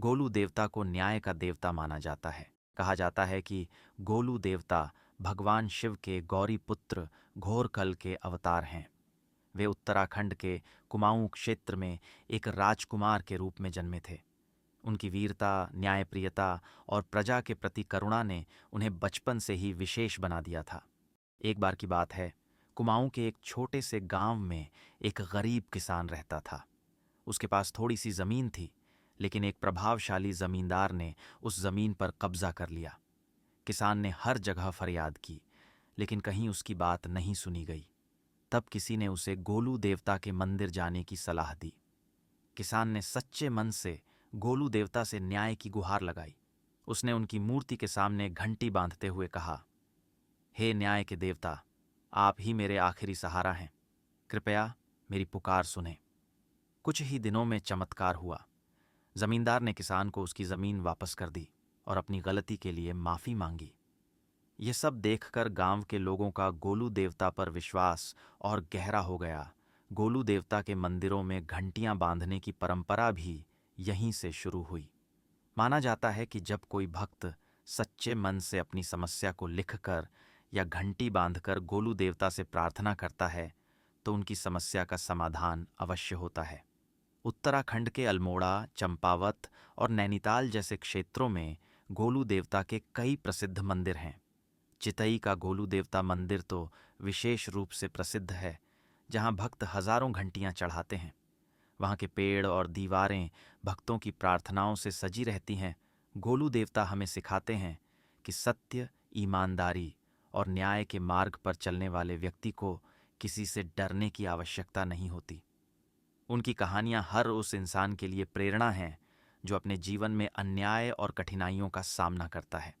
गोलू देवता को न्याय का देवता माना जाता है। कहा जाता है कि गोलू देवता भगवान शिव के गौरी पुत्र घोरकल के अवतार हैं। वे उत्तराखंड के कुमाऊं क्षेत्र में एक राजकुमार के रूप में जन्मे थे। उनकी वीरता, न्यायप्रियता और प्रजा के प्रति करुणा ने उन्हें बचपन से ही विशेष बना दिया था। एक बार की बात है, कुमाऊं के एक छोटे से गांव में एक गरीब किसान रहता था। उसके पास थोड़ी सी जमीन थी, लेकिन एक प्रभावशाली जमींदार ने उस जमीन पर कब्जा कर लिया। किसान ने हर जगह फरियाद की, लेकिन कहीं उसकी बात नहीं सुनी गई। तब किसी ने उसे गोलू देवता के मंदिर जाने की सलाह दी। किसान ने सच्चे मन से गोलू देवता से न्याय की गुहार लगाई। उसने उनकी मूर्ति के सामने घंटी बांधते हुए कहा, हे न्याय के देवता, आप ही मेरे आखिरी सहारा हैं। कृपया मेरी पुकार सुने। कुछ ही दिनों में चमत्कार हुआ। जमींदार ने किसान को उसकी जमीन वापस कर दी और अपनी गलती के लिए माफी मांगी। ये सब देखकर गांव के लोगों का गोलू देवता पर विश्वास और गहरा हो गया। गोलू देवता के मंदिरों में घंटियां बांधने की परंपरा भी यहीं से शुरू हुई। माना जाता है कि जब कोई भक्त सच्चे मन से अपनी समस्या को लिखकर या घंटी बांधकर गोलू देवता से प्रार्थना करता है, तो उनकी समस्या का समाधान अवश्य होता है। उत्तराखंड के अल्मोड़ा, चंपावत और नैनीताल जैसे क्षेत्रों में गोलू देवता के कई प्रसिद्ध मंदिर हैं। चितई का गोलू देवता मंदिर तो विशेष रूप से प्रसिद्ध है, जहां भक्त हजारों घंटियां चढ़ाते हैं। वहां के पेड़ और दीवारें भक्तों की प्रार्थनाओं से सजी रहती हैं। गोलू देवता हमें सिखाते हैं कि सत्य, ईमानदारी और न्याय के मार्ग पर चलने वाले व्यक्ति को किसी से डरने की आवश्यकता नहीं होती। उनकी कहानियां हर उस इंसान के लिए प्रेरणा हैं जो अपने जीवन में अन्याय और कठिनाइयों का सामना करता है।